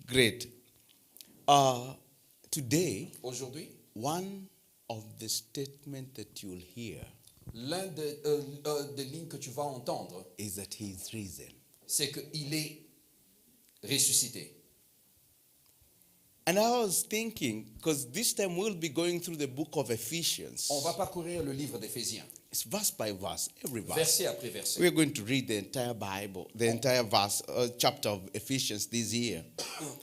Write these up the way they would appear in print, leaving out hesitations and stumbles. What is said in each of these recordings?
Great. Today, Aujourd'hui, one of the statements that you'll hear l'un des lignes que tu vas entendre, is that he is risen. c'est qu'il est ressuscité. And I was thinking, because this time we'll be going through the book of Ephesians. On va parcourir le livre d'Éphésiens, It's verse by verse, every verse. verset après verset. We're going to read the entire Bible, the entire verse, chapter of Ephesians this year.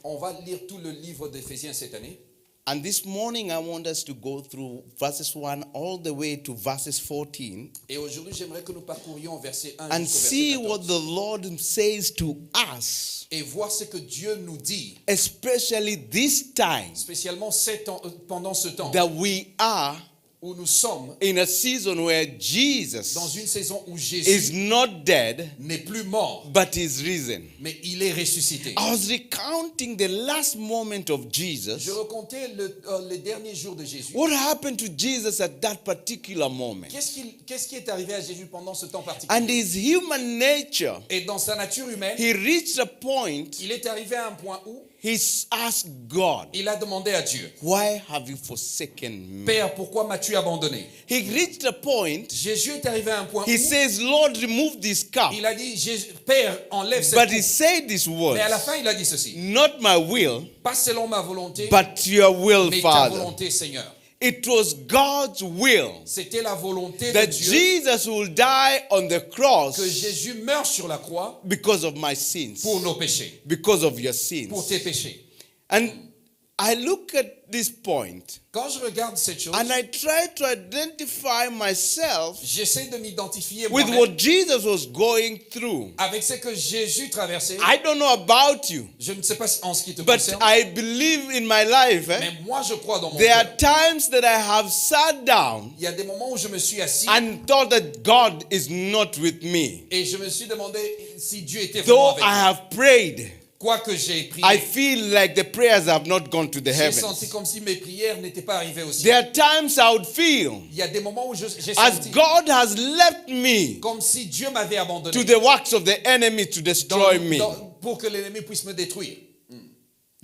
On va lire tout le livre d'Éphésiens cette année. And this morning I want us to go through verses 1 all the way to verses 14 Et aujourd'hui, j'aimerais que nous parcourions verset 1 and jusqu'au see verset what 14. the Lord says to us, Et voir ce que Dieu nous dit, especially this time spécialement pendant ce temps that we are où nous sommes in a season where dans Jesus une saison où is Jésus not dead n'est plus mort, but is risen. mais il est ressuscité. I was recounting the last moment of Jesus. Je racontais les derniers jours de Jésus. What happened to Jesus at that particular moment? Qu'est-ce qui est arrivé à Jésus pendant ce temps particulier? And his human nature, Et dans sa nature humaine, he reached a point, il est arrivé à un point où he asked God, il a demandé à Dieu, why have you forsaken me? Père, pourquoi m'as-tu abandonné? He reached a point, Jésus est arrivé à un point he où says, Lord, remove this cup. il a dit, Père, enlève cette But he coupe. said these words, Mais à la fin, il a dit ceci, not my will, pas selon ma volonté, but your will, mais ta Father. volonté, Seigneur. It was God's will C'était la volonté de that Dieu Jesus will die on the cross que Jésus meure sur la croix because of my sins, pour nos péchés, because of your pour sins. tes péchés. And I look at this point Quand je regarde cette chose, and I try to identify myself j'essaie de m'identifier with moi-même what Jesus was going through. avec ce que Jésus traversait. I don't know about you, Je ne sais pas en ce qui te but concerne, I believe in my life. mais moi je crois dans mon There are cœur. times that I have sat down Il y a des moments où je me suis assis and thought that God is not with me. et je me suis demandé si Dieu était vraiment Though avec I moi. have prayed, Quoique j'ai prié, I feel like the prayers have not gone to the j'ai senti heavens. comme si mes prières n'étaient pas arrivées aussi. There are times I would feel Il y a des moments où j'ai as senti God has left me comme si Dieu m'avait abandonné to the works of the enemy to destroy me. pour que l'ennemi puisse me détruire.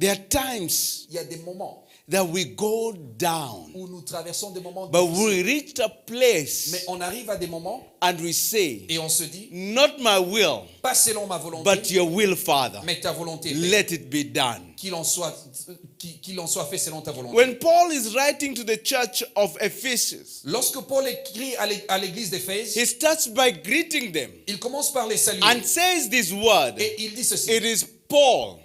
There are times Il y a des moments that we go down, où nous traversons des moments but difficiles. we reach a place Mais on arrive à des moments and we say, et on se dit, not my will, pas selon ma volonté, but your will, Father. mais ta volonté. Let it be done. Qu'il en soit fait selon ta volonté. When Paul is writing to the church of Ephesus, Lorsque Paul écrit à l'église d'Éphèse, he starts by greeting them il commence par les saluer. and says this word. Et il dit ceci. It is Paul,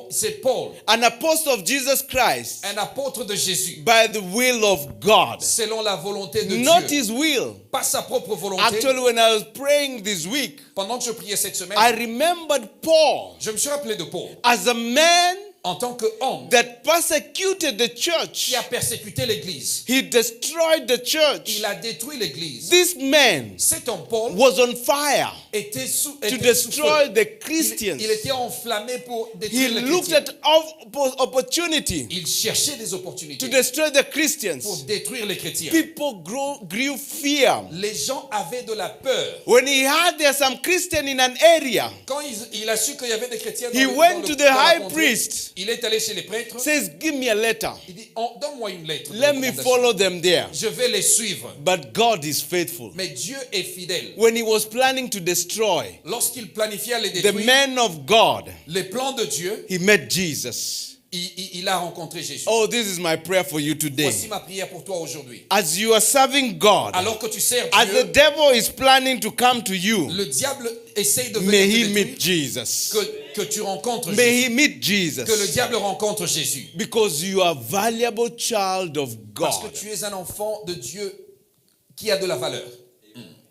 C'est Paul, an apostle of Jesus Christ, un apôtre de Jésus, by the will of God. selon la volonté de Not Dieu. his will. Pas sa propre volonté. Actually, when I was praying this week, Pendant que je priais cette semaine, I remembered Paul je me suis rappelé de Paul as a man en tant qu'homme that persecuted the church. qui a persécuté l'église. He destroyed the church. Il a détruit l'église. This man Cet homme, Paul, was on fire était sous to sous destroy feu. the Christians. Il était enflammé pour He détruire les looked chrétiens. at opportunity Il cherchait des to opportunités destroy the pour Christians. détruire les chrétiens. People grew fear. Les gens avaient de la peur. When he heard there's some Christian in an area, Quand il a su qu'il y avait des chrétiens he went to the dans la high contrée, priest, il est allé chez les prêtres. says, give me a letter. Il dit, donne-moi une lettre. de Let me recommandation. follow them there. Je vais les suivre. But God is faithful. Mais Dieu est fidèle. When he was planning to destroy Lorsqu'il planifiait les the détruire, men of God, les plans de Dieu, he met Jesus. il a rencontré Jésus. Oh, this is my prayer for you today. Voici ma prière pour toi aujourd'hui. As you are serving God, Alors que tu sers as the Dieu, devil is planning to come to you, le diable essaye de may venir he te meet détruire, Jesus. que tu rencontres May Jésus. he meet Que le Jesus. diable rencontre Jésus. Because you are a valuable child of Parce que God. tu es un enfant de Dieu qui a de la valeur.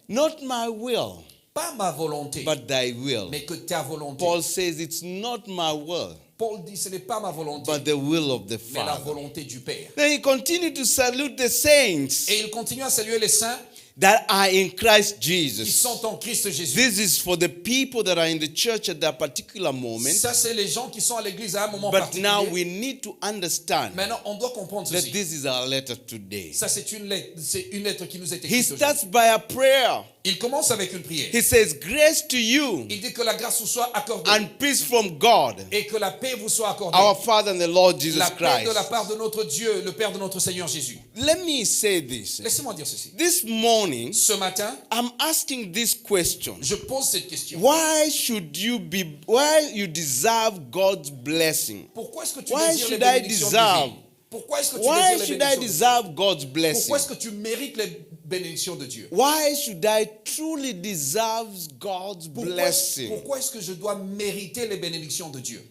Not my will, Pas ma volonté, but thy will. mais que ta volonté. Paul says it's not my will, Paul dit ce n'est pas ma volonté, but the will of the mais la Father. volonté du Père. Then he continued to salute the saints Et il continue à saluer les saints that are in Christ qui Jesus. sont en Christ Jésus. This is for the people that are in the church at that particular moment. Ça, c'est les gens qui sont à l'église à un moment But now particulier. we need to understand Maintenant, on doit comprendre that ceci. this is our letter today. Ça, c'est une lettre qui nous est He écrite aujourd'hui. starts by a prayer. Il commence avec une prière. He says, grace to you Il dit que la grâce vous soit accordée and peace from God, et que la paix vous soit accordée. our Father and the Lord Jesus La paix de la Christ. part de notre Dieu, le Père de notre Seigneur Jésus. Let me say this. Laissez-moi dire ceci. This morning, Ce matin, I'm asking this question. je pose cette question. Why you deserve God's blessing? Pourquoi est-ce que tu Why désires les should I bénédictions deserve? divines? Pourquoi est-ce que tu Why désires les should I bénédictions divines? deserve God's Pourquoi blessing? est-ce que tu mérites les bénédictions de Dieu? Why should I truly deserve God's blessing? Pourquoi est-ce que je dois mériter les bénédictions de Dieu?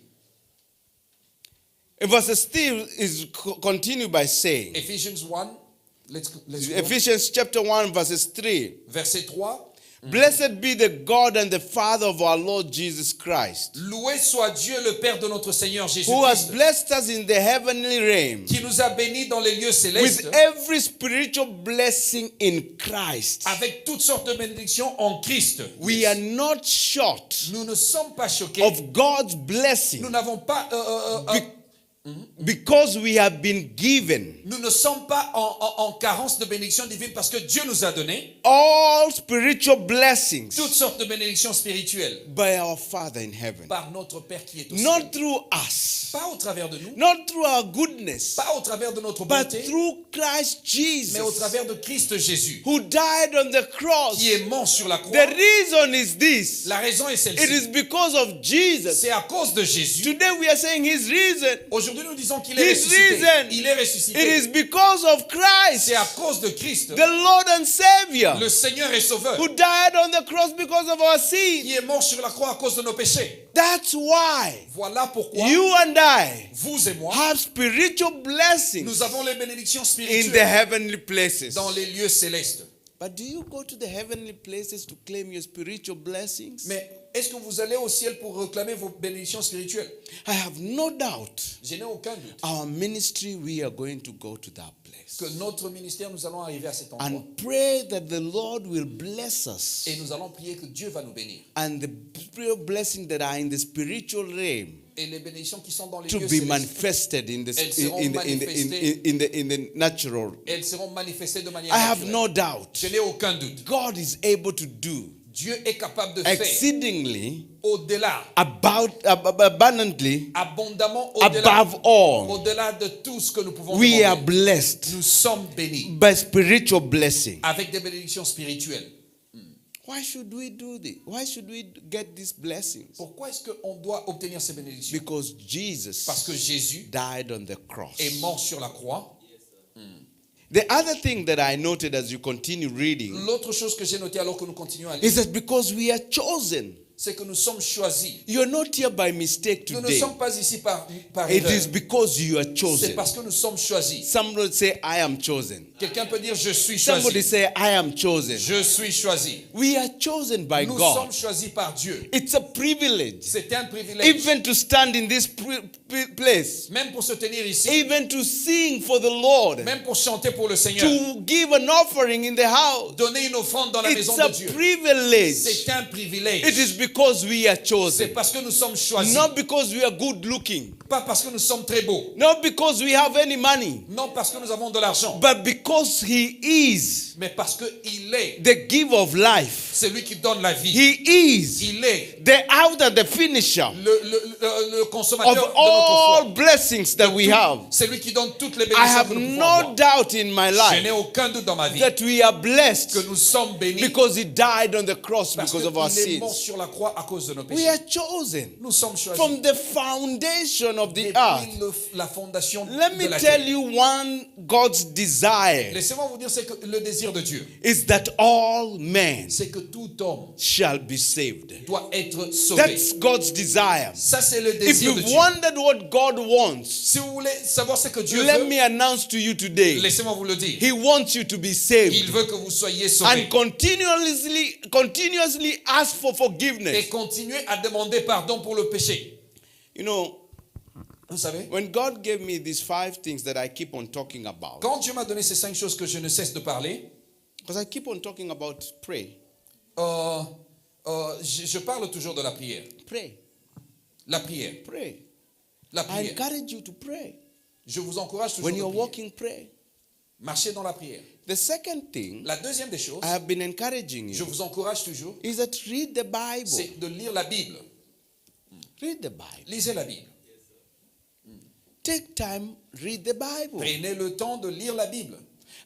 And verse still is continue by saying, Ephesians 1, let's go. Ephesians chapter 1 verses 3. Verset 3. Blessed be the God and the Father of our Lord Jesus Christ, Loué soit Dieu le Père de notre Seigneur who has Jésus-Christ, blessed us in the heavenly realm qui nous a bénis dans les lieux célestes with every spiritual blessing in Christ. avec toutes sortes de bénédictions en Christ. We are not short Nous ne sommes pas choqués. of God's Nous blessing n'avons pas because we have been given nous ne sommes pas en carence de bénédictions divines parce que Dieu nous a donné all spiritual blessings toutes sortes de bénédictions spirituelles by our Father in heaven. par notre Père qui est au ciel. Not through us, Pas au travers de nous, not through our goodness, pas au travers de notre but bonté, through Christ mais au Jesus, travers de Christ Jésus, who died on the cross. qui est mort sur la croix. The reason is this. La raison est It celle-ci. is because of Jesus. C'est à cause de Jésus. Today we are saying his reason. Aujourd'hui, nous disons qu'il est His ressuscité. reason. Il est It ressuscité. is because of Christ, C'est à cause de Christ, the Lord and Savior, le Seigneur et Sauveur, who died on the cross because of our sin. qui est mort sur la croix à cause de nos péchés. That's why Voilà pourquoi you and I vous et moi, have spiritual blessings nous avons les bénédictions in the spirituelles heavenly places. dans les lieux célestes. But do you go to the heavenly places to claim your spiritual blessings? Mais est-ce que vous allez au ciel pour réclamer vos bénédictions spirituelles? I have no doubt. Je n'ai aucun doute Our ministry, we are going to go to that place que notre ministère, nous allons arriver à cet endroit. and pray that the Lord will bless us. Et nous allons prier que Dieu va nous bénir. And the spiritual blessings that are in the spiritual realm Et les bénédictions qui sont dans les to lieux be célestes, manifested in the, Elles seront in the natural. elles seront manifestées de manière I have naturelle. no doubt. Je n'ai aucun doute. God is able to do Dieu est capable de faire exceedingly au-delà, abundantly abondamment au-delà, above all. au-delà de tout ce que nous pouvons We are demander. blessed Nous sommes bénis by spiritual blessing. avec des bénédictions spirituelles. Why should we do this? Why should we get these blessings? Pourquoi est-ce qu'on doit obtenir ces bénédictions? Because Jesus Parce que Jésus died on the cross. est mort sur la croix. The other thing that I noted as you continue reading L'autre chose que j'ai notée alors que nous continuons à lire, is that because we are chosen, c'est que nous sommes choisis. you're not here by mistake Nous ne today. sommes pas ici par It erreur. is because you are C'est chosen. parce que nous sommes choisis. Somebody say, I am chosen. Quelqu'un peut dire, je suis Somebody choisi. say, I am chosen. Je suis choisi. We are chosen by Nous God. sommes choisis par Dieu. It's a privilege. C'est un privilège. Even to stand in this place, Même pour se tenir ici, even to sing for the Lord, même pour chanter pour le Seigneur, to give an offering in the house. donner une offrande dans la It's maison a de Dieu. privilege. C'est un privilège. It is because we are C'est chosen. parce que nous sommes choisis. Not because we are good looking. Pas parce que nous sommes très beaux. Not because we have any money. Non parce que nous avons de l'argent. But because He is Mais parce qu'il est the giver of life. celui qui donne la vie. He is Il est the author, the finisher le consommateur of de notre all foi. blessings that we have. C'est lui qui donne toutes les I bénédictions have que nous pouvons no avoir. doubt in my Je n'ai life aucun doute dans ma vie that we are que blessed nous sommes bénis because He died on the cross parce because of our qu'il est mort sins. sur la croix à cause de nos We péchés. are chosen Nous sommes choisis from the foundation of the earth. depuis la fondation Let de me la tell terre. you one God's desire Laissez-moi vous dire, c'est que le désir de Dieu, is that all men c'est que tout homme shall be saved. doit être sauvé. That's God's desire. Ça, c'est le If désir de you've Dieu. wondered what God wants, Si vous voulez savoir ce que Dieu let veut, me announce to you today. laissez-moi vous le dire. He wants you to be Il saved veut que vous soyez sauvés. and continuously ask for Et forgiveness. continuez à demander pardon pour le péché. You know, Vous savez, when God gave me these 5 things that I keep on talking about, quand Dieu m'a donné ces 5 choses que je ne cesse de parler, because I keep on talking about pray, je parle toujours de la prière. pray, La prière. pray. La I prière. encourage you to pray. Je vous encourage toujours When de you're prier. walking, pray. Marchez dans la prière. The second thing La deuxième des choses, I have been encouraging je you vous encourage toujours, is that read the Bible. c'est de lire la Bible. Read the Bible. Lisez la Bible. Take time, read the Bible. Prenez le temps de lire la Bible.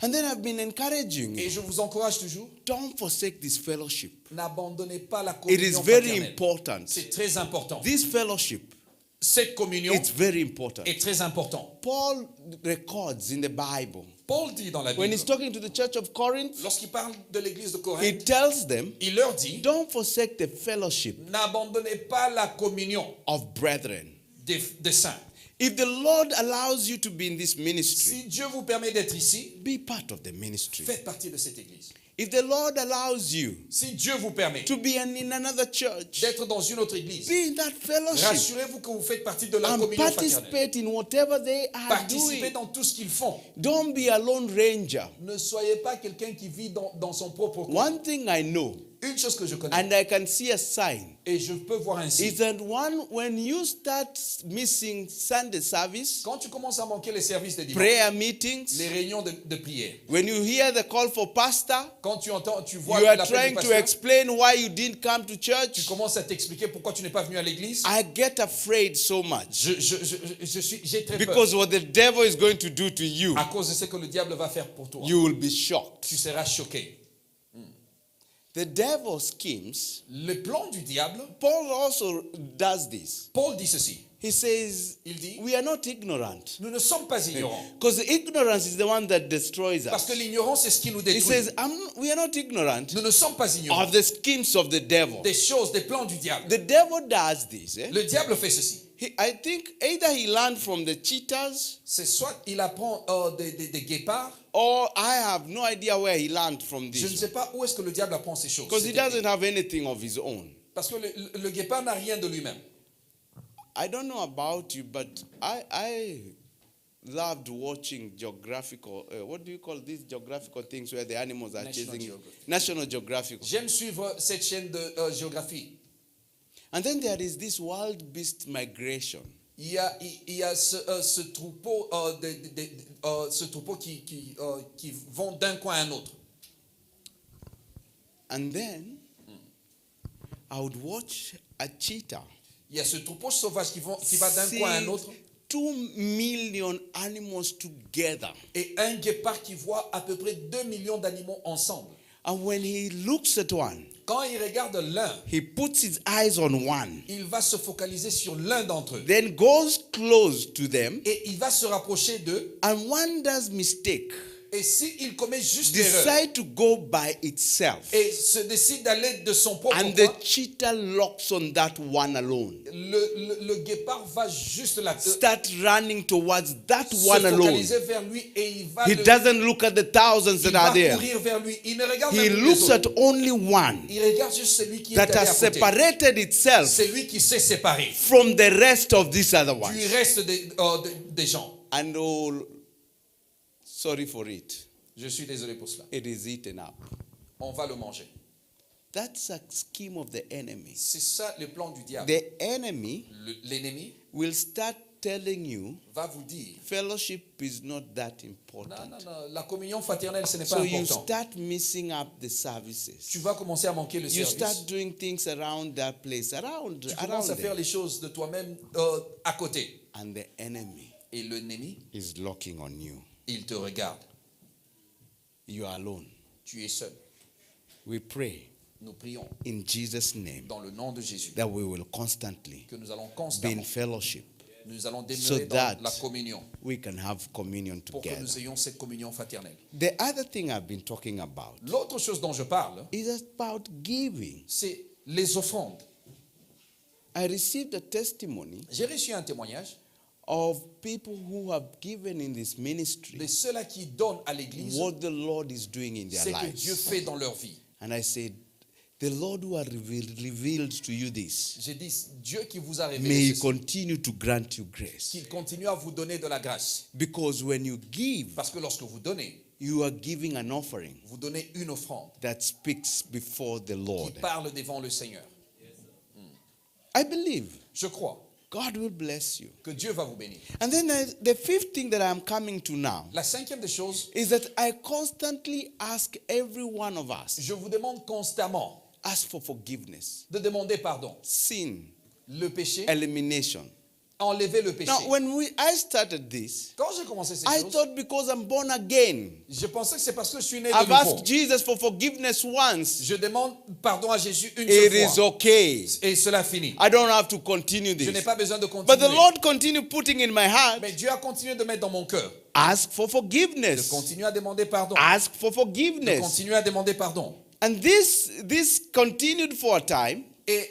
And then I've been encouraging Et you. je vous encourage toujours, Don't forsake this fellowship. n'abandonnez pas la It is communion very fraternelle. important. C'est très important. This fellowship, Cette communion it's very important. est très important. Paul records in the Bible. Paul dit dans la When Bible, he's talking to the church of Corinth, lorsqu'il parle de l'église de he Corinthe, tells them, il leur dit, don't forsake the fellowship n'abandonnez pas la communion of brethren. des saints. If the Lord allows you to be in this ministry, Si Dieu vous permet d'être ici, be part of the ministry. faites partie de cette église. If the Lord allows you Si Dieu vous permet to be in another church, d'être dans une autre église, be in that fellowship rassurez-vous que vous faites partie de la and communion fraternelle. participate in whatever they are Participez doing. dans tout ce qu'ils font. Don't be a lone ranger. Ne soyez pas quelqu'un qui vit dans son propre coin. One thing I know, Une chose que je connais, and I can see a sign, et je peux voir ainsi, is that when you start missing Sunday service, quand tu commences à manquer les services de dimanche, prayer meetings, les réunions de prière, when you hear the call for pastor, quand tu entends, tu vois you are l'appel du trying to pasteur, explain why you didn't come to tu church. commences à t'expliquer pourquoi tu n'es pas venu à l'église. I get afraid so much J'ai très peur because what the devil is going to do to you, à cause de ce que le diable va faire pour toi. you will be shocked. Tu seras choqué. The devil schemes. Le plan du diable, Paul also does this. Paul dit ceci. He says, Il dit, we are not ignorant. nous ne sommes pas ignorants. Because ignorance is the one that destroys Parce us. que l'ignorance, c'est ce qui nous He détruit. says, we are not ignorant Nous ne sommes pas ignorants of the schemes of the devil. des choses, des plans du diable. The devil does this. Le diable fait ceci. I think either he learned from the cheaters, C'est soit il apprend des guépards. or I have no idea where he learned from Je ne this. sais pas où est-ce que le diable apprend ces choses. Because he doesn't have anything of his own. Parce que le guépard n'a rien de lui-même. I don't know about you, but I loved watching geographical, what do you call these geographical things where the animals are National chasing? Geographic. National Geographic. J'aime suivre cette chaîne de géographie. And then there is this wild beast migration. Il y a ce troupeau, ce troupeau qui vont d'un coin à un autre. And then I would watch a cheetah Il y a ce troupeau sauvage qui va d'un coin à un autre. 2 million animals together. Et un guépard qui voit à peu près 2 millions d'animaux ensemble. And when he looks at one, Quand il regarde l'un, he puts his eyes on one, il va se focaliser sur l'un d'entre eux. then goes close to them, Et il va se rapprocher d'eux. and one does mistake, Et s'il commet juste l'erreur decide to go by itself. et se décide d'aller de son propre And coin, the cheetah locks on that one alone. le guépard va juste Start running towards that se one alone. focaliser vers lui et il va, He doesn't look at the thousands il that are va there. courir vers lui. Il ne regarde He même plus les looks at autres. only one Il regarde juste celui qui est that allé à has côté. separated itself C'est lui qui s'est séparé from the rest of these other du ones. reste des gens. And oh, sorry for it. Je suis désolé pour cela. It is eaten up. On va le manger. That's a scheme of the enemy. C'est ça le plan du diable. The enemy L'ennemi will start telling you va vous dire, fellowship is not that non, important. non, non, la communion fraternelle, ce n'est pas So you important. start missing up the Tu services. vas commencer à manquer le You service. start doing things around that place, around Tu commences à faire there. les choses de toi-même à côté. And the enemy Et l'ennemi, is locking on you. il te regarde. You are alone. Tu es seul. We pray Nous prions in Jesus' name dans le nom de Jésus that we will constantly que nous allons be in constamment, fellowship nous allons so demeurer dans that la communion we can have communion pour que together. nous ayons cette communion fraternelle. The other thing I've been talking about L'autre chose dont je parle, is about giving. c'est les offrandes. I received a testimony J'ai reçu un témoignage of people who have given in this ministry de ceux-là qui donnent à l'église what the Lord is doing in their ce que Dieu lives. fait dans leur vie. And I said, the Lord who has revealed to you this, J'ai dit, Dieu qui vous a may révélé He ceci, continue to grant you grace. qu'il continue à vous donner de la grâce. Because when you give, Parce que lorsque vous donnez, you are giving an offering vous donnez une offrande that speaks before the qui Lord. parle devant le Seigneur. I believe Je crois. God will bless you. que Dieu va vous bénir. And then the fifth thing that I'm coming to now La cinquième des choses, is that I constantly ask every one of us, je vous demande constamment ask for forgiveness, de demander pardon. sin, Le péché, elimination. enlever le péché. Now, when I started this, Quand j'ai commencé ces I choses, thought because I'm born again, je pensais que c'est parce que je suis né de I've nouveau. asked Jesus for forgiveness once. Je demande pardon à Jésus une It seule is fois. okay. Et cela finit. I don't have to continue Je n'ai this. pas besoin de But the continuer. Lord continued putting in my heart, Mais Dieu a continué de mettre dans mon cœur. ask for De forgiveness. continuer à demander pardon. Ask for De forgiveness. continuer à demander pardon. And this continued for a time, Et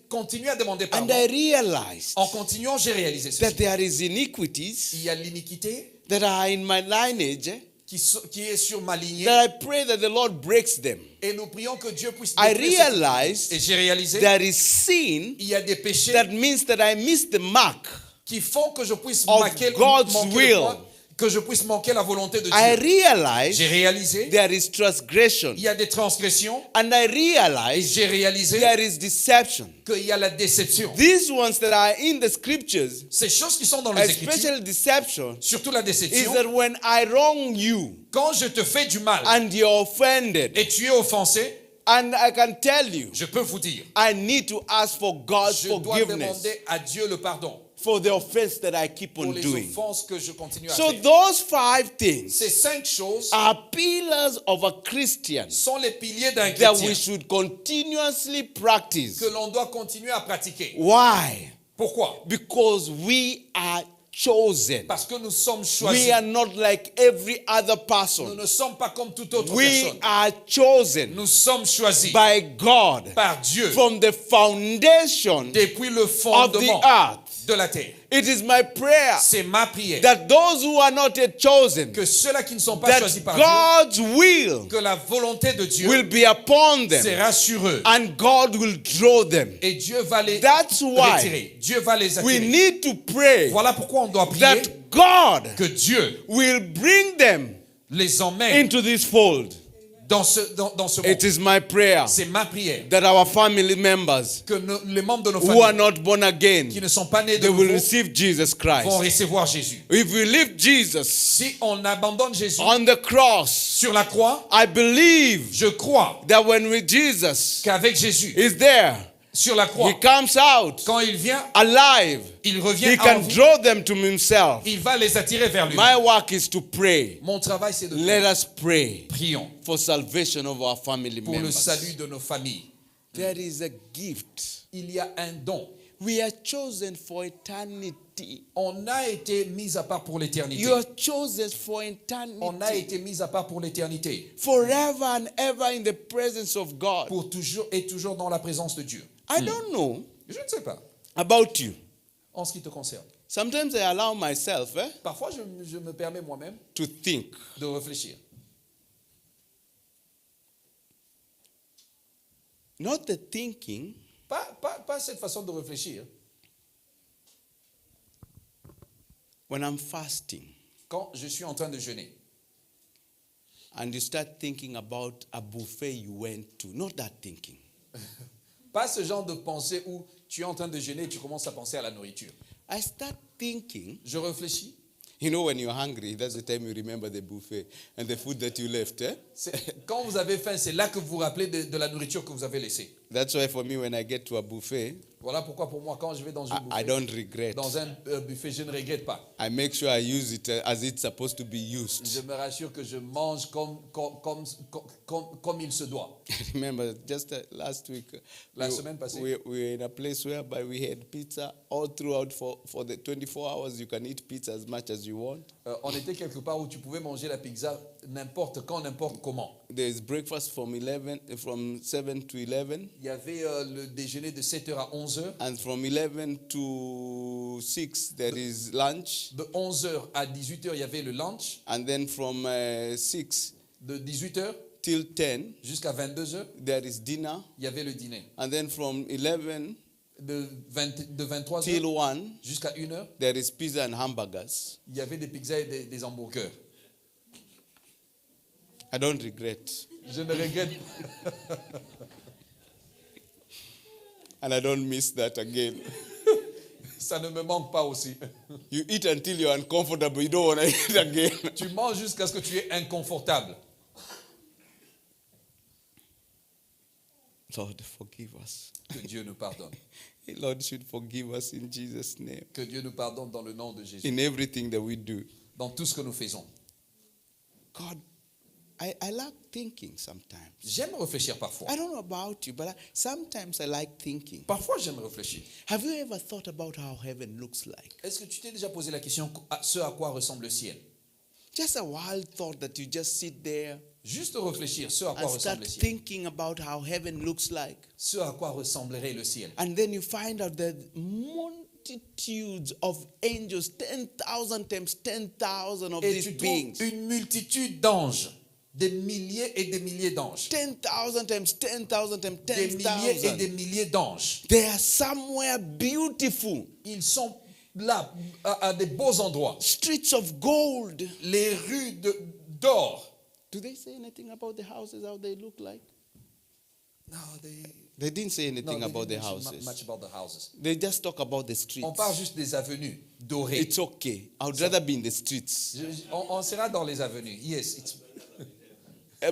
continuer à demander and pardon. I realized En continuant, j'ai réalisé that ceci. there is iniquities Il y a l'iniquité that are in my lineage qui est sur ma lignée. that I pray that the Lord breaks them. Et nous prions que Dieu puisse I détruire cette- realized Et j'ai réalisé there is sin il y a des péchés that means that I miss the mark. qui font que je puisse of manquer, God's manquer will. le point, que je puisse manquer la volonté de I Dieu. realized J'ai réalisé there is transgression. il y a des transgressions And I et realized j'ai réalisé there is deception. qu'il y a la déception. These ones that are in the scriptures, Ces choses qui sont dans les Écritures, especially deception, surtout la is déception, that when I wrong you quand je te fais du mal and you're offended, et tu es offensé, and I can tell you, je peux vous dire, I need to ask for God's je dois forgiveness demander à Dieu le pardon for the offense that I keep pour on les doing. offenses que je continue à So faire. those 5 things Ces 5 choses are pillars of a Christian sont les piliers d'un that chrétien we should continuously practice. que l'on doit continuer à pratiquer. Why? Pourquoi? Because we are chosen. Parce que nous sommes We choisis. are not like every other Nous person. ne sommes pas comme toute autre We personne. are chosen Nous sommes choisis by God par Dieu from the foundation depuis le of the fondement earth. de la terre. It is my prayer C'est ma prière that those who are not yet chosen, que ceux-là qui ne sont pas choisis that par God's Dieu, will que la volonté de Dieu will be upon them sera sur eux and God will draw them. et Dieu va les That's why retirer. Dieu va les we attirer. need to pray Voilà pourquoi on doit prier that God que Dieu will bring them les emmène into this fold. dans ce It monde. is my prayer C'est ma prière that our family members que les membres de nos who are familles not born again, qui ne sont pas nés de they will nouveau receive Jesus vont Christ. recevoir Jésus. If we leave Jesus Si on abandonne Jésus on the cross, sur la croix, I believe je crois that when Jesus qu'avec Jésus is there, sur la croix, he comes out quand il vient, alive. il He revient en can vie. draw them to himself. Il va les attirer vers lui. My work is to pray. Mon travail, c'est de Let prier. us pray Prions for salvation of our family pour le members. salut de nos familles. There is a gift. Il y a un don. We are chosen for eternity. On a été mis à part pour l'éternité. You are chosen for On a eternity. été mis à part pour l'éternité. Forever and ever in the presence of God. Pour toujours et toujours dans la présence de Dieu. I don't know Je ne sais pas. about you. En ce qui te concerne. Sometimes I allow myself Parfois, je me permets moi-même to think. de réfléchir. Not the thinking, Pas cette façon de réfléchir. when I'm fasting Quand je suis en train de jeûner. and you start thinking about a buffet you went to. Not that thinking. Pas ce genre de pensée où tu es en train de jeûner et tu commences à penser à la nourriture. I start thinking, Je réfléchis. you know, when you're hungry, that's the time you remember the buffet and the food that you left. Quand vous avez faim, c'est là que vous vous rappelez de la nourriture que vous avez laissée. That's why for me, when I get to a buffet, Voilà pourquoi pour moi, quand je vais dans une I buffet, don't regret. dans un buffet, je ne regrette pas. I make sure I use it as it's supposed to be used. Je me rassure que je mange comme il se doit. I remember just last week, La semaine passée. we were in a place whereby we had pizza all throughout for the 24 hours. You can eat pizza as much as you want. On était quelque part où tu pouvais manger la pizza n'importe quand, n'importe comment. There's breakfast from 7 to 11, Il y avait le déjeuner de 7h à 11h. and from 11 to 6 there is lunch, De 11h à 18h, il y avait le lunch. and then from 6 De 18h till 10 jusqu'à 22h, there is dinner, il y avait le dîner. and then from 11 De 23h till 1 jusqu'à 1h, there is pizza and hamburgers. il y avait des pizzas et des hamburgers. I don't regret, Je ne regrette and I don't miss that again. Ça ne me manque pas aussi. You eat until you're uncomfortable. You don't want to eat again. Tu manges jusqu'à ce que tu es inconfortable. Lord, forgive us. Que Dieu nous pardonne. Lord should forgive us in Jesus' name. Que Dieu nous pardonne dans le nom de Jésus. In everything that we do. Dans tout ce que nous faisons. God, I like thinking sometimes. J'aime réfléchir parfois. I don't know about you, but sometimes I like thinking. Parfois, j'aime réfléchir. Have you ever thought about how heaven looks like? Est-ce que tu t'es déjà posé la question ce à quoi ressemble le ciel? Just a wild thought that you just sit there Juste réfléchir ce à quoi and ressemble start le ciel. thinking about how heaven looks like. Ce à quoi ressemblerait le ciel. And then you find out that multitudes of angels, 10,000 times 10,000 of Et these tu beings. trouves une multitude d'anges. Des milliers et des milliers d'anges. 10,000 times 10,000 times Des milliers et des 10,000. milliers d'anges. They are somewhere beautiful. Ils sont là, à des beaux endroits. Streets of gold. Les rues d'or. Do they say anything about the houses, how they look like? No, They didn't say anything they about the didn't mention houses. much about the houses. They just talk about the streets. On parle juste des avenues dorées. It's okay. I would rather be in the streets. On sera dans les avenues. Yes, it's,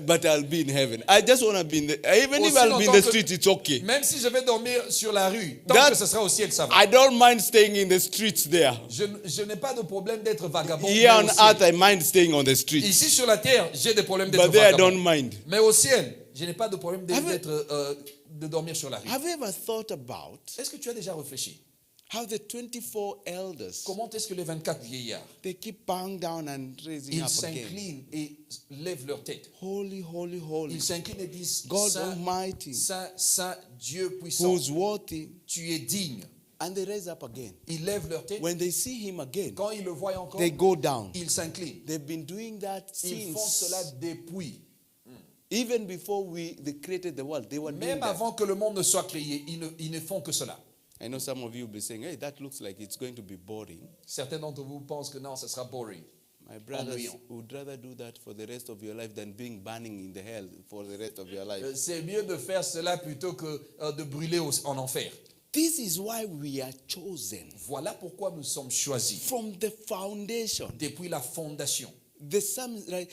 But I'll be in heaven. I just want to be in the... Even if Aussi I'll be in longtemps the que- streets, it's okay. même si je vais dormir sur la rue, tant That- que ce sera au ciel, ça va. I don't mind staying in the streets there. Je n'ai pas de problème d'être vagabond. Here mais on au ciel. earth, I mind staying on the streets. Ici sur la terre, j'ai des problèmes d'être But there, I vagabond. don't mind. Mais au ciel, je n'ai pas de problème Have de dormir sur la rue. Have you ever thought about Est-ce que tu as déjà réfléchi? how the 24 elders, Comment est-ce que les 24 vieillards, they keep bowing down and raising ils up again? s'inclinent et lèvent leur tête. Holy, holy, holy. Ils s'inclinent et disent, God Saint, Almighty, Saint, Saint, Dieu puissant, who's worthy. tu es digne. And they raise up again. Ils lèvent leur tête. When they see him again, Quand ils le voient encore, they go down. ils s'inclinent. They've been doing that Ils font since cela depuis. even before they created the world. They were doing Même that. avant que le monde ne soit créé, ils ne font que cela. I know some of you will be saying, hey, that looks like it's going to be boring. Certains d'entre vous pensent que non, ce sera boring. My brothers Ennuyant. would rather do that for the rest of your life than being burning in the hell for the rest of your life. C'est mieux de faire cela plutôt que de brûler en enfer. This is why we are chosen Voilà pourquoi nous sommes choisis from the foundation. depuis la fondation. The psalmist, right?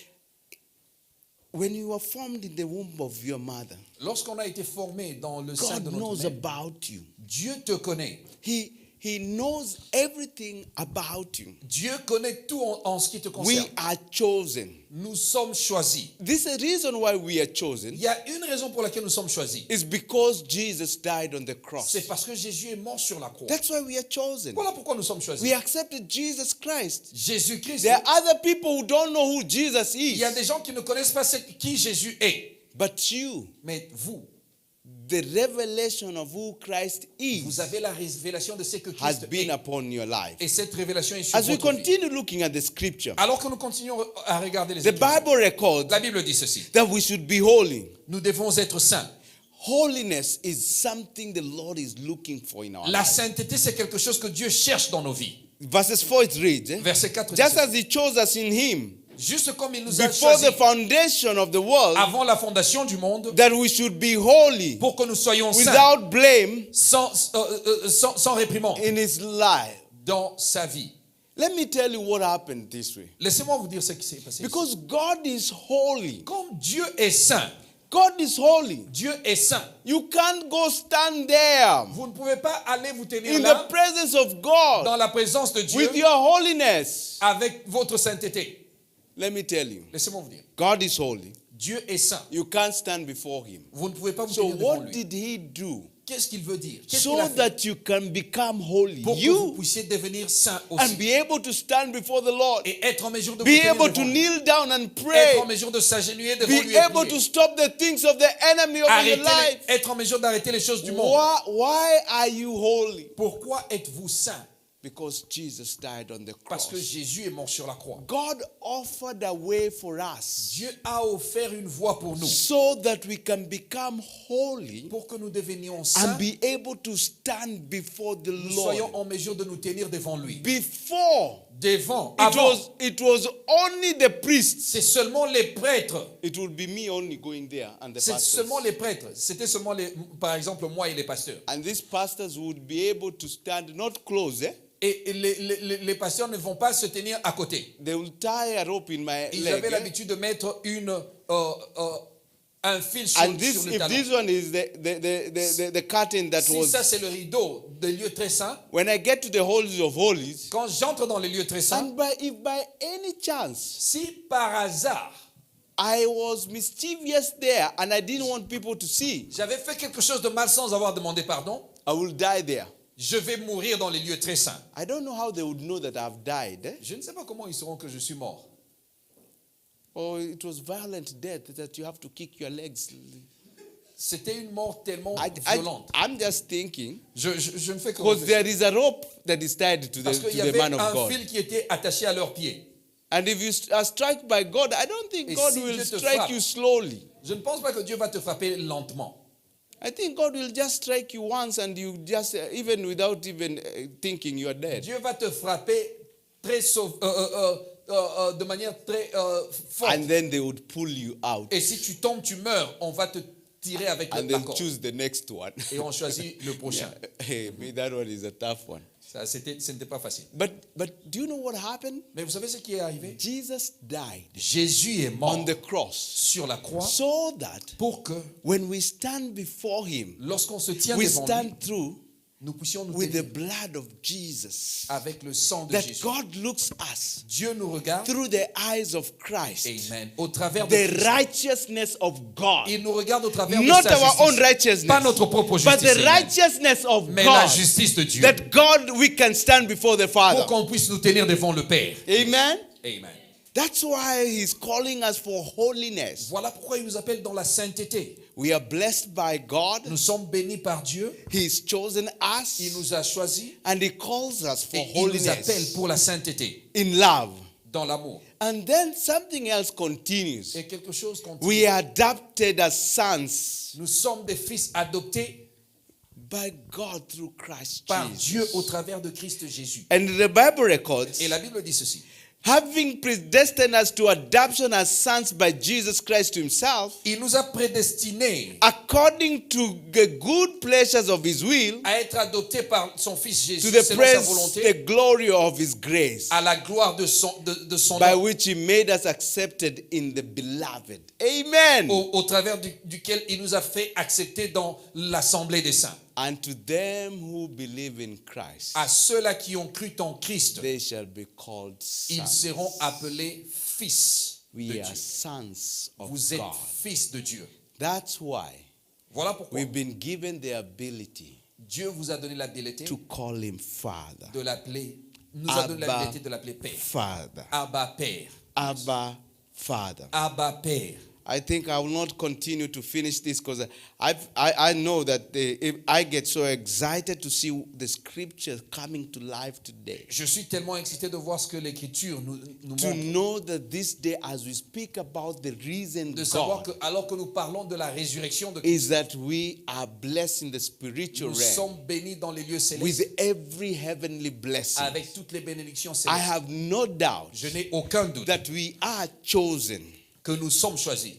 When you were formed in the womb of your mother, Lorsqu'on a été formé dans le sein God de knows notre mère, about you. Dieu te connaît. He knows everything about you. Dieu connaît tout en ce qui te We concerne. are chosen. Nous sommes choisis. This is the reason why we are chosen. Il y a une raison pour laquelle nous sommes choisis. It's because Jesus died on the cross. C'est parce que Jésus est mort sur la croix. That's why we are chosen. Voilà pourquoi nous sommes choisis. We accepted Jesus Christ. Jésus-Christ. There are other people who don't know who Jesus Il y a is. des gens qui ne connaissent pas qui Jésus est. But you, Mais vous, the revelation of who Christ vous is, avez la révélation de ce que has Christ been est. upon your life. Et cette révélation est sur As we votre vie. continue looking at the scripture, Alors que nous continuons à regarder les the Écritures, Bible records la Bible dit ceci. that we should be holy. Nous devons être saints. Holiness is something the Lord is looking for in our La life. sainteté, c'est quelque chose que Dieu cherche dans nos vies. Verses 4 it reads, Verset 4 dit just ceci. as he chose us in him Juste comme il nous a before choisis the foundation of the world, avant la fondation du monde, that we should be holy pour que nous soyons saints, without blame sans réprimande in his life. dans sa vie. Let me tell you what happened this way. Laissez-moi vous dire ce qui s'est passé. Because God is holy. Comme Dieu est saint, God is holy. Dieu est saint. You can't go stand there Vous ne pouvez pas aller vous tenir in the là presence of God dans la présence de Dieu with your holiness. avec votre sainteté. Let me tell you, Laissez-moi vous dire. God is holy. Dieu est saint. You can't stand before him. Vous ne pouvez pas vous So tenir devant what lui. did he do Qu'est-ce qu'il veut dire? Qu'est-ce so qu'il a fait that you can become holy? pour que vous You puissiez devenir saint and aussi be able to stand before the Lord. et être en mesure de vous Be tenir able devant to lui. kneel down and Être pray. en mesure de s'agenouiller devant lui Be et able to prier. stop the things of the enemy over your life. Être en mesure d'arrêter les choses du monde. Why are you holy? Pourquoi êtes-vous saint? Because Jesus died on the Parce que cross. Jésus est mort sur la croix. God offered a way for us Dieu a offert une voie pour nous, so that we can become holy pour que nous devenions and saints, be able to stand before the nous soyons Lord. en mesure de nous tenir devant lui. Before, Devant, it avant, was only the priests. c'est seulement les prêtres. It would be me only going there and the C'est pastors. seulement les prêtres. C'était seulement, par exemple, moi et les pasteurs. And these pastors would be able to stand not close, eh? Et les pasteurs ne vont pas se tenir à côté. They will tie a rope in my Ils leg. avaient Eh? l'habitude de mettre un fil sur, And sur le if talon. this one is the curtain that Si was. ça c'est le rideau des lieux très saints, When I get to the holies of holies, quand j'entre dans les lieux très saints, and if by any chance si par hasard I was mischievous there and I didn't want people to see, j'avais fait quelque chose de mal sans avoir demandé pardon, I will die there. je vais mourir dans les lieux très saints. I don't know how they would know that I've died. Eh? Je ne sais pas comment ils sauront que je suis mort. Or it was violent death that you have to kick your legs. C'était une mort tellement violente. I'm just thinking, Je ne fais que because réfléchir. there is a rope that is tied to Parce qu'il y the avait man of un God. fil qui était attaché à leurs pieds. And if you are struck by God, I don't think Et God si will Dieu te strike frappe, you slowly. Je ne pense pas que Dieu va te frapper lentement. I think God will just strike you once and you just, even without even thinking, you are dead. Dieu va te frapper très de manière très forte. And then they would pull you out. Et si tu tombes, tu meurs. On va te tirer avec And la then corde. choose the next one. Et on choisit le prochain. Hey, that one is a tough one. Ça, ce n'était pas facile. But do you know what happened? Mais vous savez ce qui est arrivé? Jesus died Jésus est mort on the cross sur la croix so that pour que when we stand before him, lorsqu'on se tient we devant lui, stand through nous puissions nous with the tenir blood of Jesus. avec le sang de That Jésus. God looks us Dieu nous regarde. through the eyes of Christ. Amen. Au travers de The Christ. righteousness of God. Il nous regarde au travers Not de sa our own justice. righteousness, Pas notre propre but justice. the Amen. righteousness of Mais la God. justice de Dieu. That God, we can stand before the Pour Father. qu'on puisse nous tenir devant le Père. Amen. Amen. That's why He's calling us for holiness. Voilà pourquoi il nous appelle dans la sainteté. We are blessed by God. Nous sommes bénis par Dieu. He's chosen us. Il nous a choisis. And He calls us for Et il nous appelle holiness pour la sainteté. in love. Dans l'amour. And then something else continues. Et quelque chose continue. We are adopted as sons Nous sommes des fils adoptés by God through Christ par Jesus. Dieu au travers de Christ Jésus. And the Bible records, Et la Bible dit ceci. having predestined us to adoption as sons by Jesus Christ Himself, Il nous a prédestinés according to the good pleasures of His will, à être adoptés par son Fils to Jésus the selon sa praise, volonté, the glory of His grace, à la gloire de son by nom, which He made us accepted in the beloved. Amen. au travers duquel il nous a fait accepter dans l'assemblée des saints. And to them who believe in Christ, À ceux-là qui ont cru en Christ, they shall be called ils sons. seront appelés fils de We are Dieu. sons of Vous êtes God. fils de Dieu. That's why Voilà pourquoi we've been given the ability Dieu vous a donné l'habilité to call Him Father. de l'appeler, nous a donné Abba l'habilité de l'appeler Père. Father. Abba Père. Abba Father. Abba Père. I think I will not continue to finish this because I know that if I get so excited to see the scripture coming to life today. Je suis tellement excité de voir ce que l'Écriture nous To montre. know that this day, as we speak about the reason De savoir God que, alors que nous parlons de la résurrection de is Christ, that we are blessed in the spiritual nous realm sommes bénis dans les lieux célestes with every heavenly blessing. avec toutes les bénédictions I célestes. have no doubt Je n'ai aucun doute that we are chosen que nous sommes choisis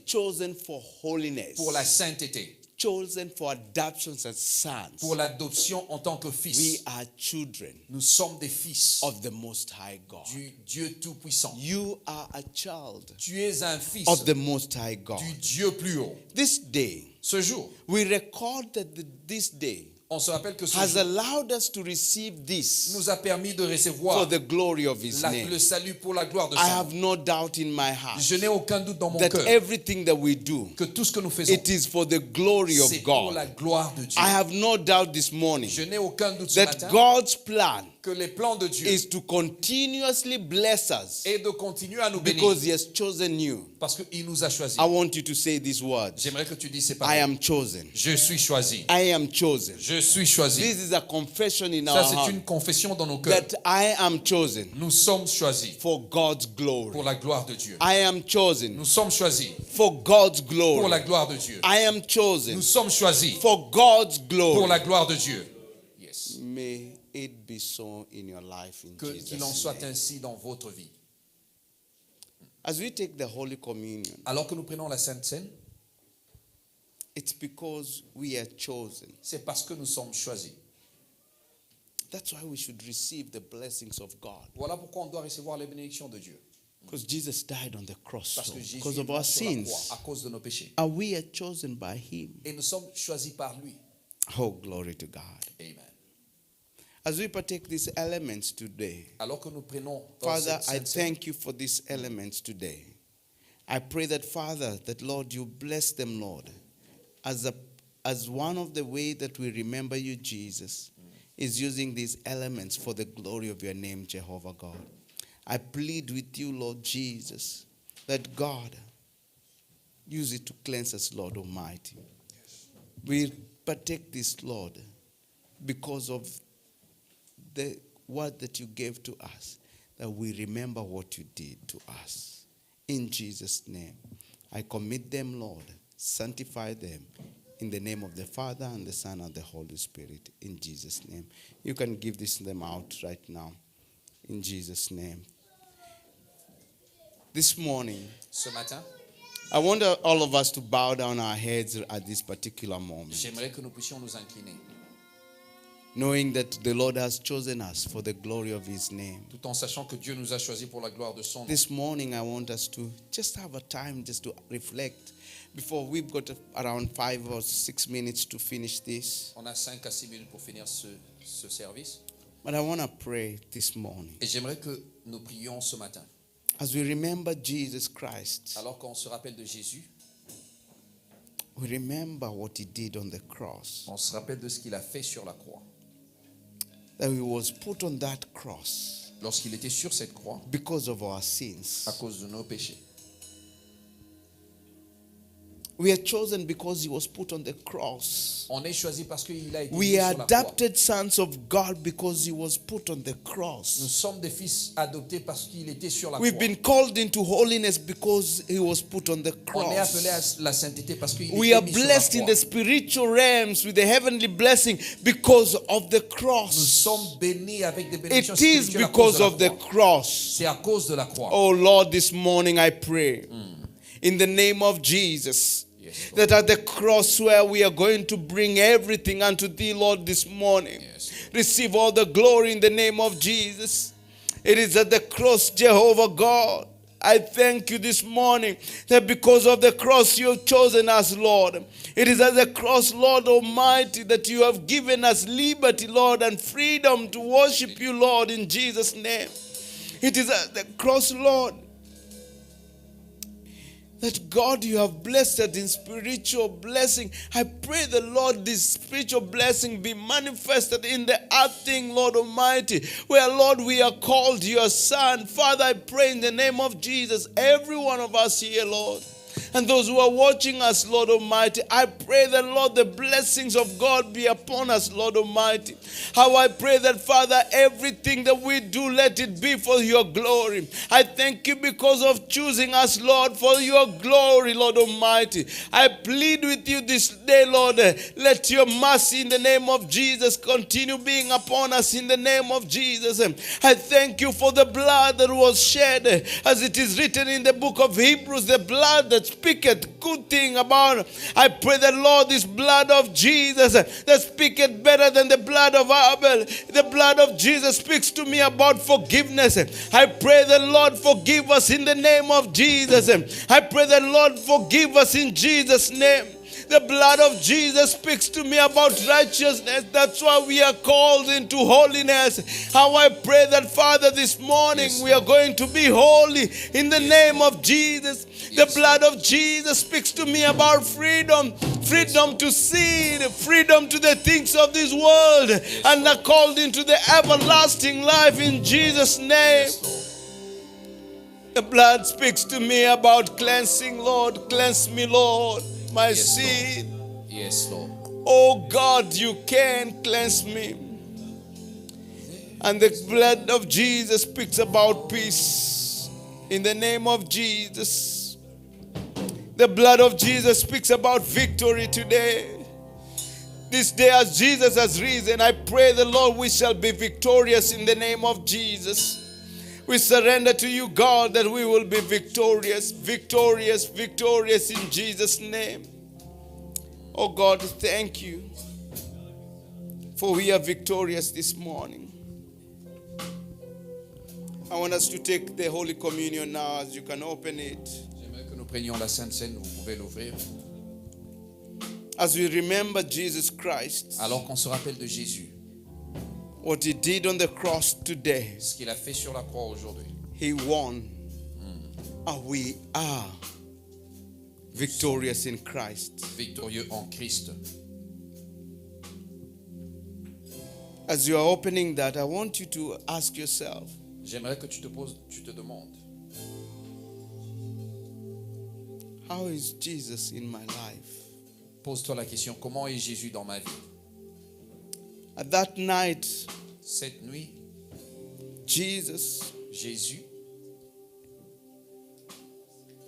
for holiness, pour la sainteté, chosen for adoptions as sons. pour l'adoption en tant que We fils. are children Nous sommes des fils of the Most High God. du Dieu Tout-Puissant. You are a child Tu es un fils of the Most High God. du Dieu plus haut. This day, Ce jour, we record that this day on se rappelle que ce has jour allowed us to receive this nous a permis de for recevoir the glory of His le name. salut pour la gloire de I son have nom. no doubt in my heart Je n'ai aucun doute dans mon that cœur everything that we do, que tout ce que nous faisons, it is for the glory c'est of pour la God. gloire de Dieu. I have no doubt this morning Je n'ai aucun doute ce that matin God's plan que que les plans de Dieu is to continuously bless us est de continuer à nous bénir because He has chosen you. parce qu'il nous a choisis. I want you to say these words. J'aimerais que tu dises ces I paroles. am chosen. Je suis choisi. I am chosen. Je suis choisi. This is a confession in Ça, our c'est heart une confession dans nos cœurs. that I am chosen Nous sommes choisis for God's glory. pour la gloire de Dieu. I am chosen Nous sommes choisis for God's pour glory. la gloire de Dieu. I am chosen Nous sommes choisis for God's pour glory. la gloire de Dieu. Yes. May it be so in your life in Qu'il en Jesus' soit name. ainsi dans votre vie. As we take the Holy Communion, Alors que nous prenons la Sainte Seine, it's because we are chosen. c'est parce que nous sommes choisis. That's why we should receive the blessings of God. Voilà pourquoi on doit recevoir les bénédictions de Dieu. Because Jesus died on the cross Parce que Jésus because est of mort our sur la croix sins. à cause de nos péchés. And we are chosen by Him. Et nous sommes choisis par lui. Oh, glory to God. Amen. As we partake these elements today, Alors que nous prenons Father, cette I Sainte Seine, thank you for these elements today. I pray that, Father, that, Lord, you bless them, Lord, as one of the way that we remember you, Jesus, is using these elements for the glory of your name, Jehovah God. I plead with you, Lord Jesus, that God, use it to cleanse us, Lord Almighty. We partake this, Lord, because of the word that you gave to us, that we remember what you did to us. In Jesus' name, I commit them, Lord. Sanctify them in the name of the Father and the Son and the Holy Spirit. In Jesus' name. You can give this them out right now. In Jesus' name. This morning, ce matin, I want all of us to bow down our heads at this particular moment, j'aimerais que nous puissions nous incliner, knowing that the Lord has chosen us for the glory of His name. tout en sachant que Dieu nous a choisis pour la gloire de son nom. This morning, I want us to just have a time just to reflect before we've got around 5 or 6 minutes to finish this. On a 5 à 6 minutes pour finir ce service. But I want to pray this morning. Et j'aimerais que nous prions ce matin. As we remember Jesus Christ, Alors qu'on se rappelle de Jésus, we remember what He did on the cross. on se rappelle de ce qu'il a fait sur la croix. That He was put on that cross Lorsqu'il était sur cette croix, because of our sins. à cause de nos péchés. We are chosen because He was put on the cross. On est choisi parce qu'il a été We mis are sur la croix. adopted sons of God because He was put on the Nous cross. sommes des fils adoptés parce qu'il était sur la We've croix. been called into holiness because He was put on the On est appelé à cross. la sainteté parce qu'il We était are mis sur la blessed in croix. the spiritual realms with the heavenly blessing because of the Nous cross. sommes bénis avec des bénédictions It is spirituelles à cause because de la of the croix. cross. C'est à cause de la croix. Oh Lord, this morning I pray in the name of Jesus. Yes, Lord. That at the cross where we are going to bring everything unto Thee, Lord, this morning. Yes. Receive all the glory in the name of Jesus. It is at the cross, Jehovah God. I thank you this morning that because of the cross you have chosen us, Lord. It is at the cross, Lord Almighty, that you have given us liberty, Lord, and freedom to worship you, Lord, in Jesus' name. It is at the cross, Lord, that God, you have blessed us in spiritual blessing. I pray the Lord, this spiritual blessing be manifested in the earth thing, Lord Almighty, where, Lord, we are called your son. Father, I pray in the name of Jesus, every one of us here, Lord, and those who are watching us, Lord Almighty, I pray that, Lord, the blessings of God be upon us, Lord Almighty. How I pray that, Father, everything that we do, let it be for your glory. I thank you because of choosing us, Lord, for your glory, Lord Almighty. I plead with you this day, Lord, let your mercy in the name of Jesus continue being upon us in the name of Jesus. I thank you for the blood that was shed, as it is written in the book of Hebrews, the blood that speaketh good thing about. I pray that, Lord, this blood of Jesus that speaketh better than the blood of Abel, the blood of Jesus speaks to me about forgiveness. I pray that, Lord, forgive us in the name of Jesus. I pray that, Lord, forgive us in Jesus' name. The blood of Jesus speaks to me about righteousness. That's why we are called into holiness. How I pray that, Father, this morning we are going to be holy in the name of Jesus. The blood of Jesus speaks to me about freedom. Freedom to sin, freedom to the things of this world, and are called into the everlasting life in Jesus' name. The blood speaks to me about cleansing, Lord. Cleanse me, Lord, my sin. Yes, Lord. Oh God, you can cleanse me. And the blood of Jesus speaks about peace. In the name of Jesus. The blood of Jesus speaks about victory today. This day as Jesus has risen, I pray the Lord we shall be victorious in the name of Jesus. We surrender to you, God, that we will be victorious, victorious, victorious in Jesus' name. Oh God, thank you. For we are victorious this morning. I want us to take the Holy Communion now, as you can open it. J'aimerais que nous prenions la Sainte Seine, vous pouvez l'ouvrir. As we remember Jesus Christ, Alors qu'on se rappelle de Jésus, what he did on the cross today, ce qu'il a fait sur la croix aujourd'hui. he won. And we are victorious in Christ. Victorieux en Christ. As you are opening that, I want you to ask yourself, J'aimerais que tu te demandes, how is Jesus in my life? pose-toi la question, comment est Jésus dans ma vie? At that night, Cette nuit, Jesus, Jésus,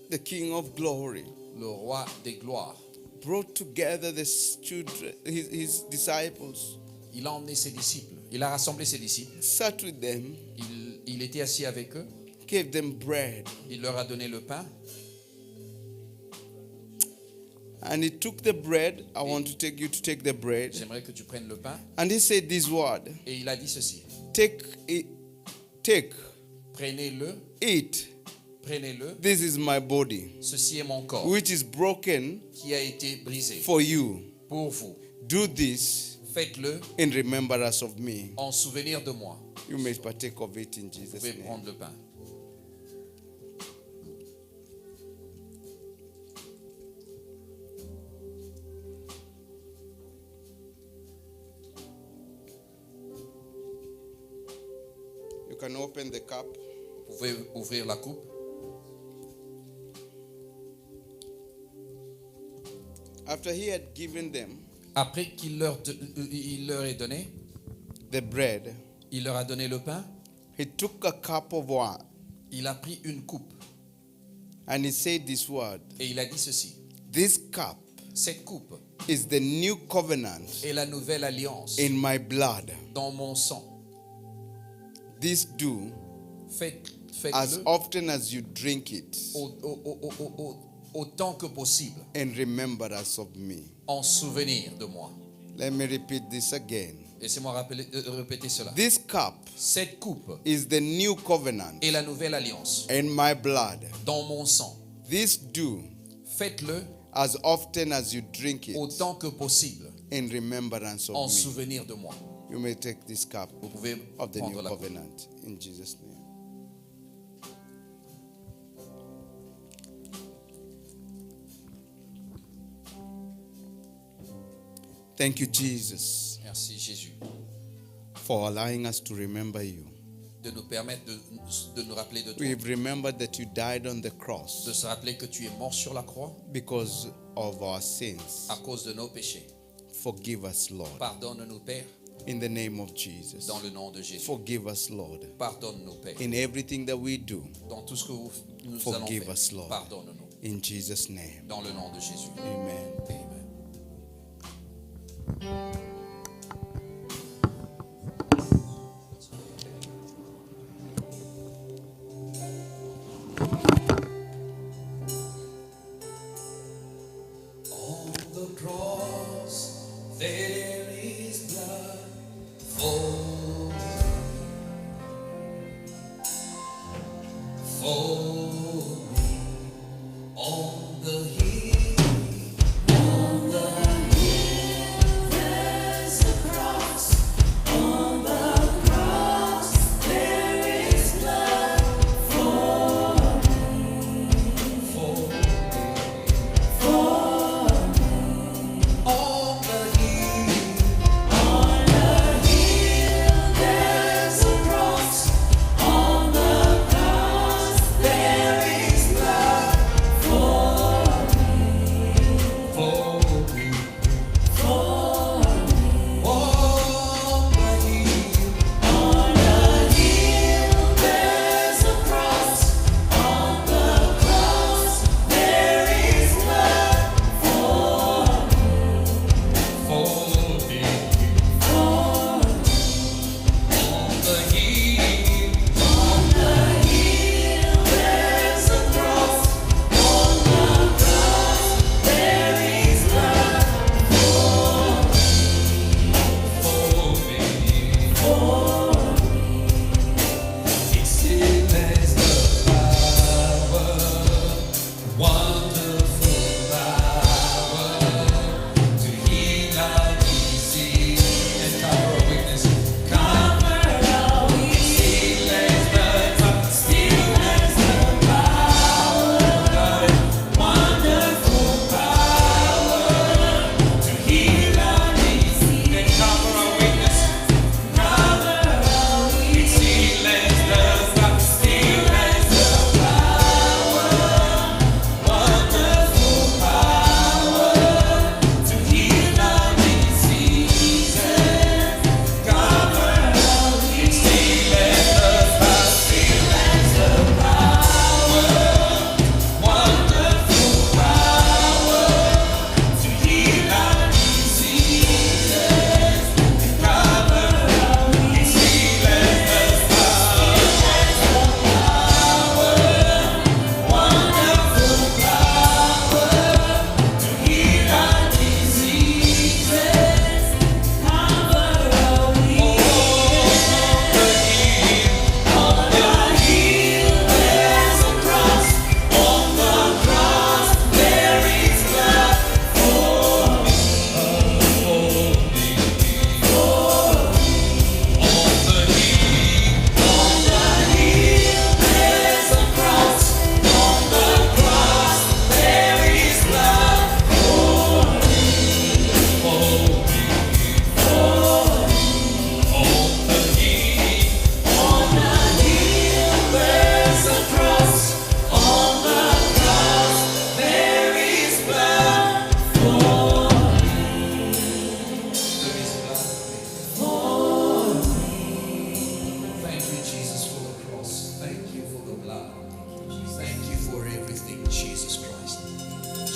the King of glory, le roi des gloires, brought together the children, his disciples, il a emmené ses disciples, il a rassemblé ses disciples, sat with them, il était assis avec eux, gave them bread, il leur a donné le pain, and he took the bread. I want to take you to take the bread. j'aimerais que tu prennes le pain, And he said this word, et il a dit ceci, take it, take, prenez-le, eat. prenez-le, This is my body, ceci est mon corps, which is broken qui a été brisé for you. pour vous. Do this Faites-le in remembrance of me. en souvenir de moi. You may partake of it in Vous Jesus' pouvez name. prendre le pain. You can open the cup. Vous pouvez ouvrir la coupe. After he had given them Après qu'il il leur ait donné, the bread, il leur a donné le pain, he took a cup of wine il a pris une coupe and he said this word, et il a dit ceci. this cup Cette coupe is the new covenant est la nouvelle alliance in my blood. dans mon sang. This do as Faites-le often as you drink it autant que possible in remembrance of me. en souvenir de moi. Let me repeat this again. Laissez-moi répéter cela. This cup Cette coupe is the new covenant est la nouvelle alliance in my blood. dans mon sang. This do Faites-le as often as you drink it autant que possible in remembrance en of me. souvenir de moi. You may take this cup Vous pouvez of the new prendre la coupe. covenant in Jesus' name. Thank you, Jesus, Merci Jésus for allowing us to remember you. de nous permettre de nous rappeler de toi, We've remembered that you died on the de cross se rappeler que tu es mort sur la croix because of our sins. à cause de nos péchés. Forgive us, Lord, Pardonne-nous, Père, in the name of Jesus. dans le nom de Jésus. Forgive us, Lord, Pardonne-nous, Père, in everything that we do. dans tout ce que nous allons Forgive faire. us, Lord. Pardonne-nous, In Jesus' name. dans le nom de Jésus. Amen. Amen. On the cross there is blood for me. On the hill, on the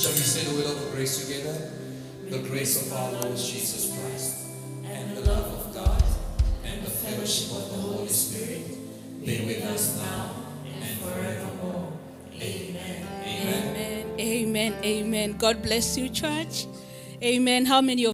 Shall we say the word of grace together? The grace of our Lord Jesus Christ, and the love of God, and the fellowship of the Holy Spirit be with us now and forevermore. Amen. Amen. Amen. Amen. Amen. God bless you, church. Amen. How many of